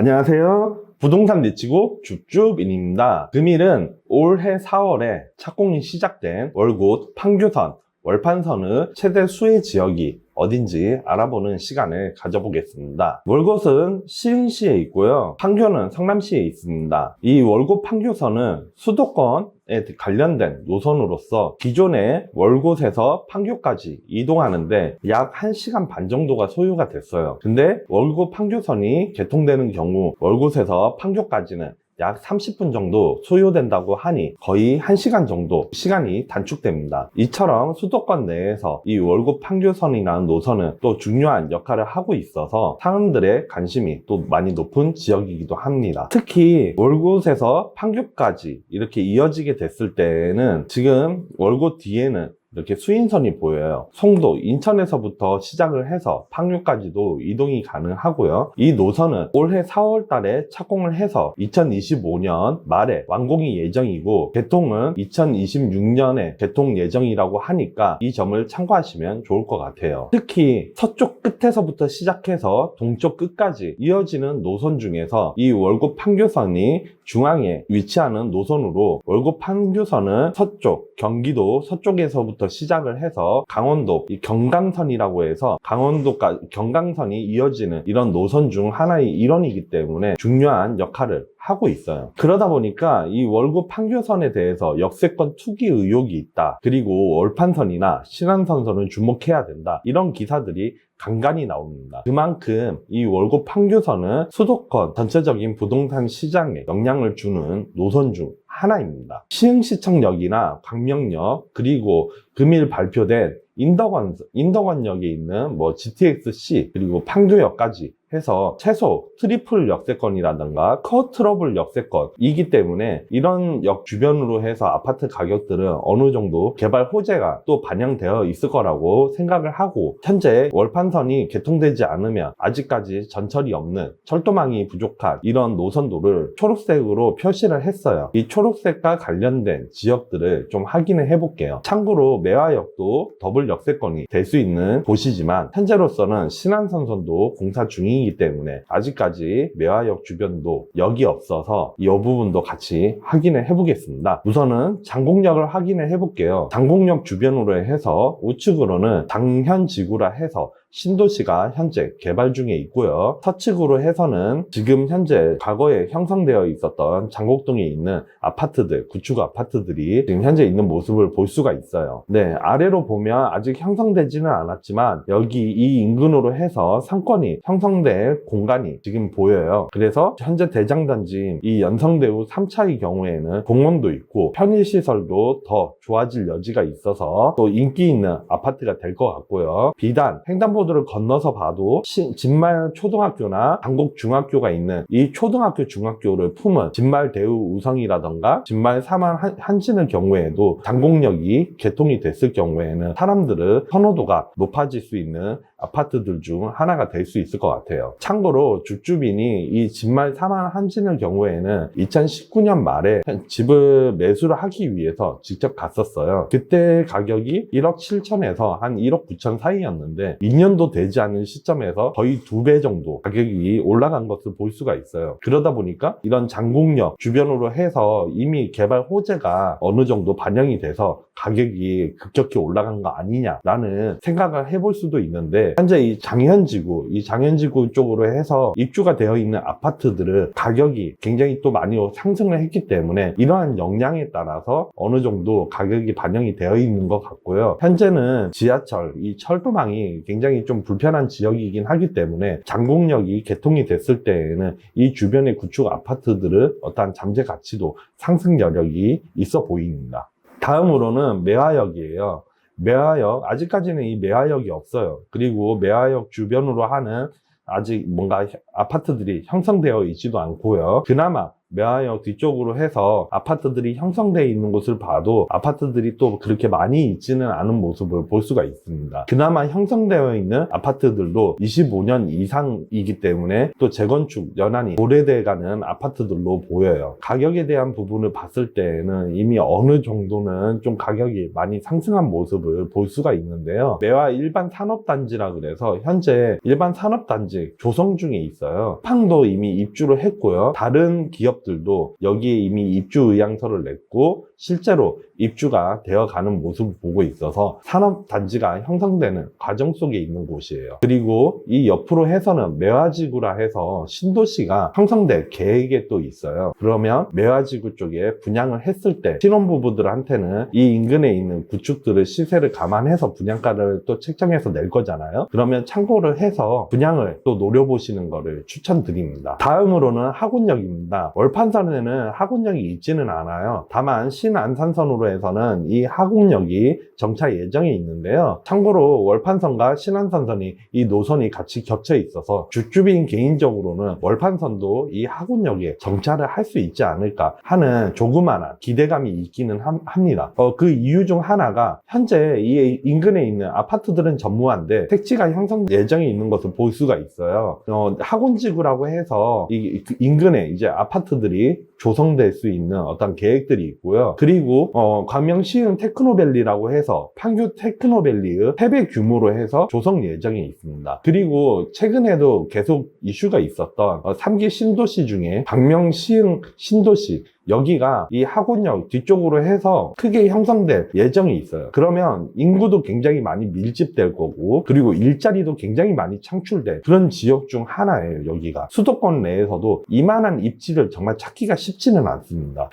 안녕하세요. 부동산 리치고 줍줍인입니다. 금일은 올해 4월에 착공이 시작된 월곶 판교선, 월판선의 최대 수혜 지역이 어딘지 알아보는 시간을 가져보겠습니다. 월곶은 시흥시에 있고요. 판교는 성남시에 있습니다. 이 월곶 판교선은 수도권에 관련된 노선으로서 기존의 월곶에서 판교까지 이동하는데 약 1시간 반 정도가 소요가 됐어요. 근데 월곶 판교선이 개통되는 경우 월곶에서 판교까지는 약 30분 정도 소요된다고 하니 거의 1시간 정도 시간이 단축됩니다. 이처럼 수도권 내에서 이 월곶 판교선이라는 노선은 또 중요한 역할을 하고 있어서 사람들의 관심이 또 많이 높은 지역이기도 합니다. 특히 월곶에서 판교까지 이렇게 이어지게 됐을 때는 지금 월곶 뒤에는 이렇게 수인선이 보여요. 송도, 인천에서부터 시작을 해서 판교까지도 이동이 가능하고요. 이 노선은 올해 4월 달에 착공을 해서 2025년 말에 완공이 예정이고 개통은 2026년에 개통 예정이라고 하니까 이 점을 참고하시면 좋을 것 같아요. 특히 서쪽 끝에서부터 시작해서 동쪽 끝까지 이어지는 노선 중에서 이 월곶 판교선이 중앙에 위치하는 노선으로 월곶 판교선은 서쪽, 경기도 서쪽에서부터 시작을 해서 강원도, 이 경강선이라고 해서 강원도까지 경강선이 이어지는 이런 노선 중 하나의 일원이기 때문에 중요한 역할을 하고 있어요. 그러다 보니까 이 월곶 판교선에 대해서 역세권 투기 의혹이 있다. 그리고 월판선이나 신안선선을 주목해야 된다. 이런 기사들이 간간히 나옵니다. 그만큼 이 월곶 판교선은 수도권 전체적인 부동산 시장에 영향을 주는 노선 중 하나입니다. 시흥시청역이나 광명역 그리고 금일 발표된 인덕원역에 있는 GTX-C 그리고 판교역까지 해서 최소 트리플 역세권이라든가 쿼트러블 역세권이기 때문에 이런 역 주변으로 해서 아파트 가격들은 어느 정도 개발 호재가 또 반영되어 있을 거라고 생각을 하고, 현재 월판선이 개통되지 않으면 아직까지 전철이 없는, 철도망이 부족한 이런 노선도를 초록색으로 표시를 했어요. 이 초록색과 관련된 지역들을 좀 확인을 해볼게요. 참고로 매화역도 더블 역세권이 될 수 있는 곳이지만 현재로서는 신안선선도 공사 중이기 때문에 아직까지 매화역 주변도 역이 없어서 이 부분도 같이 확인을 해보겠습니다. 우선은 장곡역을 확인을 해볼게요. 장곡역 주변으로 해서 우측으로는 장현지구라 해서 신도시가 현재 개발 중에 있고요. 서측으로 해서는 지금 현재 과거에 형성되어 있었던 장곡동에 있는 아파트들, 구축 아파트들이 지금 현재 있는 모습을 볼 수가 있어요. 네, 아래로 보면 아직 형성되지는 않았지만 여기 이 인근으로 해서 상권이 형성될 공간이 지금 보여요. 그래서 현재 대장단지인 이 연성대우 3차의 경우에는 공원도 있고 편의시설도 더 좋아질 여지가 있어서 또 인기 있는 아파트가 될 것 같고요. 비단 횡단보도를 건너서 봐도 진말 초등학교나 장곡 중학교가 있는 이 초등학교 중학교를 품은 진말 대우 우성이라던가 진말 사만 한진의 경우에도 장곡역이 개통이 됐을 경우에는 사람들의 선호도가 높아질 수 있는 아파트들 중 하나가 될 수 있을 것 같아요. 참고로 줍줍인이 이 진말 사만 한진의 경우에는 2019년 말에 집을 매수를 하기 위해서 직접 갔었어요. 그때 가격이 1억 7천에서 한 1억 9천 사이였는데 2년도 되지 않은 시점에서 거의 2배 정도 가격이 올라간 것을 볼 수가 있어요. 그러다 보니까 이런 장곡역 주변으로 해서 이미 개발 호재가 어느 정도 반영이 돼서 가격이 급격히 올라간 거 아니냐라는 생각을 해볼 수도 있는데, 현재 이 장현지구 쪽으로 해서 입주가 되어 있는 아파트들은 가격이 굉장히 또 많이 상승을 했기 때문에 이러한 영향에 따라서 어느 정도 가격이 반영이 되어 있는 것 같고요. 현재는 지하철, 이 철도망이 굉장히 좀 불편한 지역이긴 하기 때문에 장곡역이 개통이 됐을 때에는 이 주변의 구축 아파트들은 어떠한 잠재 가치도 상승 여력이 있어 보입니다. 다음으로는 매화역이에요. 매화역, 아직까지는 이 매화역이 없어요. 그리고 매화역 주변으로 하는 아직 뭔가 아파트들이 형성되어 있지도 않고요. 그나마 매화역 뒤쪽으로 해서 아파트들이 형성되어 있는 곳을 봐도 아파트들이 또 그렇게 많이 있지는 않은 모습을 볼 수가 있습니다. 그나마 형성되어 있는 아파트들도 25년 이상이기 때문에 또 재건축 연한이 오래돼가는 아파트들로 보여요. 가격에 대한 부분을 봤을 때는 이미 어느 정도는 좀 가격이 많이 상승한 모습을 볼 수가 있는데요. 매화 일반 산업단지라 그래서 현재 일반 산업단지 조성 중에 있어요. 쿠팡도 이미 입주를 했고요. 다른 기업들도 여기에 이미 입주 의향서를 냈고 실제로 입주가 되어가는 모습을 보고 있어서 산업단지가 형성되는 과정 속에 있는 곳이에요. 그리고 이 옆으로 해서는 매화지구라 해서 신도시가 형성될 계획에 또 있어요. 그러면 매화지구 쪽에 분양을 했을 때 신혼부부들한테는 이 인근에 있는 구축들의 시세를 감안해서 분양가를 또 책정해서 낼 거잖아요. 그러면 참고를 해서 분양을 또 노려보시는 거를 추천드립니다. 다음으로는 하곤역입니다. 월판선에는 하곤역이 있지는 않아요. 다만 신안산선으로 해서는 이 하곤역이 정차 예정이 있는데요. 참고로 월판선과 신안산선이 이 노선이 같이 겹쳐 있어서 주주빈 개인적으로는 월판선도 이 하곤역에 정차를 할 수 있지 않을까 하는 조그마한 기대감이 있기는 합니다. 그 이유 중 하나가 현재 이 인근에 있는 아파트들은 전무한데 택지가 형성 예정이 있는 것을 볼 수가 있어요. 하곤지구라고 해서 이 인근에 이제 아파트들이 조성될 수 있는 어떤 계획들이 있고요. 그리고 광명시흥 테크노밸리라고 해서 판교 테크노밸리의 패배 규모로 해서 조성 예정이 있습니다. 그리고 최근에도 계속 이슈가 있었던 3기 신도시 중에 광명시흥 신도시, 여기가 이 하곤역 뒤쪽으로 해서 크게 형성될 예정이 있어요. 그러면 인구도 굉장히 많이 밀집될 거고 그리고 일자리도 굉장히 많이 창출될 그런 지역 중 하나예요. 여기가 수도권 내에서도 이만한 입지를 정말 찾기가 쉽지는 않습니다.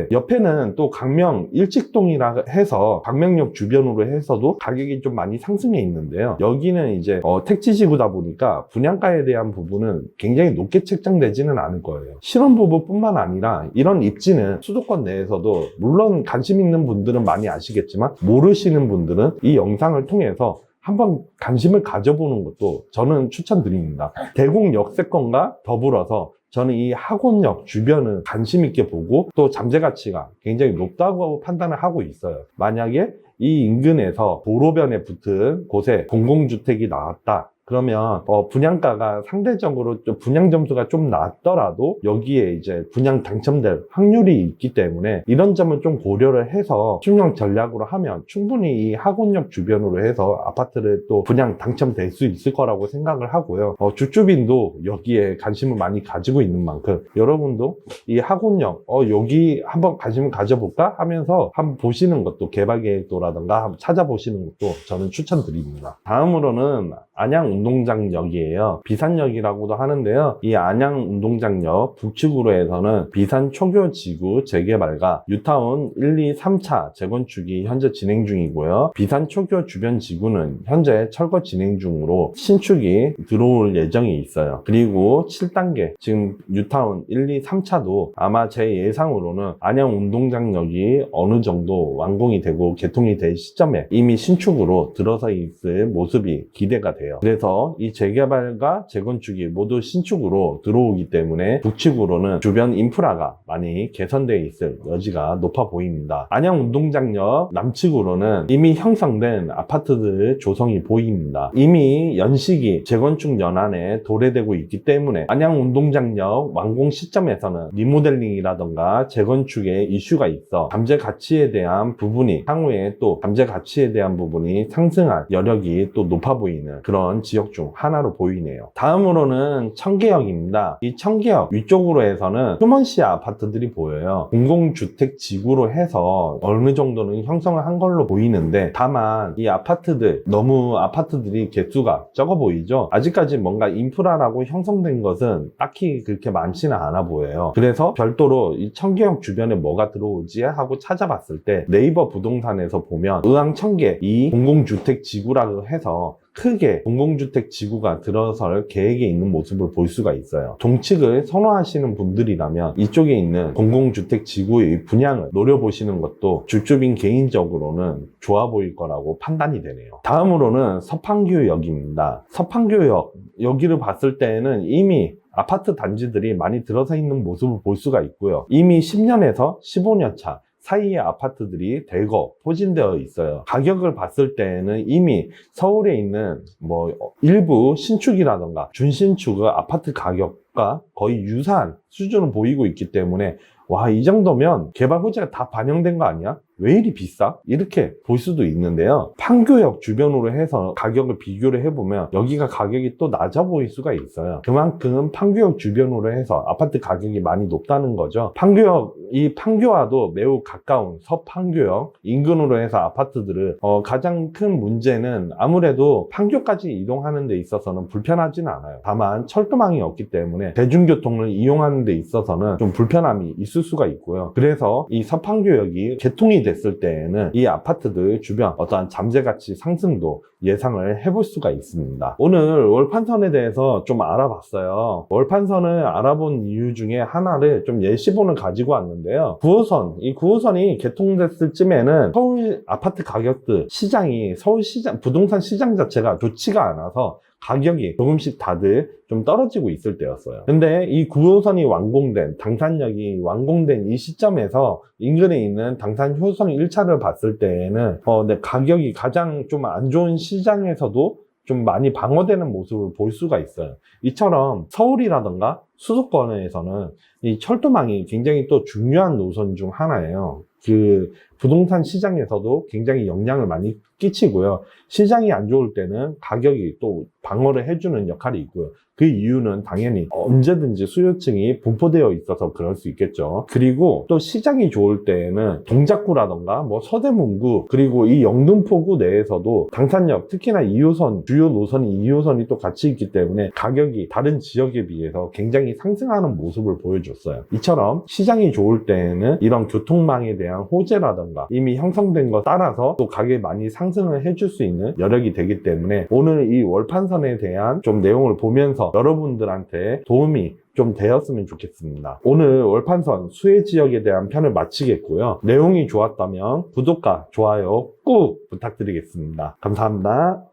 옆에는 또 광명 일직동이라 해서 광명역 주변으로 해서도 가격이 좀 많이 상승해 있는데요. 여기는 이제 택지지구다 보니까 분양가에 대한 부분은 굉장히 높게 책정되지는 않을 거예요. 신혼부부뿐만 아니라 이런 입지는 수도권 내에서도 물론 관심 있는 분들은 많이 아시겠지만 모르시는 분들은 이 영상을 통해서 한번 관심을 가져보는 것도 저는 추천드립니다. 대곡 역세권과 더불어서 저는 이 하곤역 주변을 관심 있게 보고 또 잠재 가치가 굉장히 높다고 판단을 하고 있어요. 만약에 이 인근에서 도로변에 붙은 곳에 공공주택이 나왔다. 그러면 분양가가 상대적으로 좀 분양 점수가 좀 낮더라도 여기에 이제 분양 당첨될 확률이 있기 때문에 이런 점을 좀 고려를 해서 신용 전략으로 하면 충분히 이 하곤역 주변으로 해서 아파트를 또 분양 당첨될 수 있을 거라고 생각을 하고요. 주주빈도 여기에 관심을 많이 가지고 있는 만큼 여러분도 이 하곤역 여기 한번 관심을 가져볼까 하면서 한번 보시는 것도 개발계획도라든가 한번 찾아보시는 것도 저는 추천드립니다. 다음으로는 안양운동장역이에요. 비산역이라고도 하는데요. 이 안양운동장역 북측으로 해서는 비산 초교지구 재개발과 뉴타운 1, 2, 3차 재건축이 현재 진행 중이고요. 비산 초교 주변 지구는 현재 철거 진행 중으로 신축이 들어올 예정이 있어요. 그리고 7단계 지금 뉴타운 1, 2, 3차도 아마 제 예상으로는 안양운동장역이 어느 정도 완공이 되고 개통이 될 시점에 이미 신축으로 들어서 있을 모습이 기대가 돼요. 그래서 이 재개발과 재건축이 모두 신축으로 들어오기 때문에 북측으로는 주변 인프라가 많이 개선되어 있을 여지가 높아 보입니다. 안양운동장역 남측으로는 이미 형성된 아파트들 조성이 보입니다. 이미 연식이 재건축 연한에 도래되고 있기 때문에 안양운동장역 완공 시점에서는 리모델링이라던가 재건축에 이슈가 있어 잠재 가치에 대한 부분이 향후에 또 잠재 가치에 대한 부분이 상승할 여력이 또 높아 보이는 그런 지역 중 하나로 보이네요. 다음으로는 청계역입니다. 이 청계역 위쪽으로 해서는 휴먼시 아파트들이 보여요. 공공주택 지구로 해서 어느 정도는 형성을 한 걸로 보이는데 다만 이 아파트들 너무 아파트들이 개수가 적어 보이죠. 아직까지 뭔가 인프라라고 형성된 것은 딱히 그렇게 많지는 않아 보여요. 그래서 별도로 이 청계역 주변에 뭐가 들어오지 하고 찾아봤을 때 네이버 부동산에서 보면 의왕청계 이 공공주택 지구라고 해서 크게 공공주택 지구가 들어설 계획에 있는 모습을 볼 수가 있어요. 동측을 선호하시는 분들이라면 이쪽에 있는 공공주택 지구의 분양을 노려보시는 것도 주주빈 개인적으로는 좋아 보일 거라고 판단이 되네요. 다음으로는 서판교역입니다. 서판교역 여기를 봤을 때는 이미 아파트 단지들이 많이 들어서 있는 모습을 볼 수가 있고요. 이미 10년에서 15년 차 사이의 아파트들이 대거 포진되어 있어요. 가격을 봤을 때는 이미 서울에 있는 일부 신축이라던가 준신축의 아파트 가격과 거의 유사한 수준을 보이고 있기 때문에 와, 이 정도면 개발 호재가 다 반영된 거 아니야? 왜 이리 비싸? 이렇게 볼 수도 있는데요. 판교역 주변으로 해서 가격을 비교를 해보면 여기가 가격이 또 낮아 보일 수가 있어요. 그만큼 판교역 주변으로 해서 아파트 가격이 많이 높다는 거죠. 이 판교와도 매우 가까운 서판교역 인근으로 해서 아파트들은 가장 큰 문제는 아무래도 판교까지 이동하는 데 있어서는 불편하진 않아요. 다만 철도망이 없기 때문에 대중교통을 이용하는 데 있어서는 좀 불편함이 있을 수가 있고요. 그래서 이 서판교역이 개통이 됐을 때에는 이 아파트들 주변 어떠한 잠재가치 상승도 예상을 해볼 수가 있습니다. 오늘 월판선에 대해서 좀 알아봤어요. 월판선을 알아본 이유 중에 하나를 좀 예시본을 가지고 왔는데요. 9호선, 이 9호선이 개통됐을 쯤에는 서울 아파트 가격들 시장이 부동산 시장 자체가 좋지가 않아서 가격이 조금씩 다들 좀 떨어지고 있을 때였어요. 근데 이 9호선이 당산역이 완공된 이 시점에서 인근에 있는 당산 효성 1차를 봤을 때에는 가격이 가장 좀 안 좋은 시장에서도 좀 많이 방어되는 모습을 볼 수가 있어요. 이처럼 서울이라던가 수도권에서는 이 철도망이 굉장히 또 중요한 노선 중 하나예요. 그 부동산 시장에서도 굉장히 영향을 많이 끼치고요. 시장이 안 좋을 때는 가격이 또 방어를 해주는 역할이 있고요. 그 이유는 당연히 언제든지 수요층이 분포되어 있어서 그럴 수 있겠죠. 그리고 또 시장이 좋을 때에는 동작구라던가 서대문구 그리고 이 영등포구 내에서도 당산역 특히나 2호선 주요 노선이 2호선이 또 같이 있기 때문에 가격이 다른 지역에 비해서 굉장히 상승하는 모습을 보여줬어요. 이처럼 시장이 좋을 때에는 이런 교통망에 대한 호재라던가 이미 형성된 것 따라서 또 가격이 많이 상승을 해줄 수 있는 여력이 되기 때문에 오늘 이 월판선에 대한 좀 내용을 보면서 여러분들한테 도움이 좀 되었으면 좋겠습니다. 오늘 월판선 수혜 지역에 대한 편을 마치겠고요. 내용이 좋았다면 구독과 좋아요 꾹 부탁드리겠습니다. 감사합니다.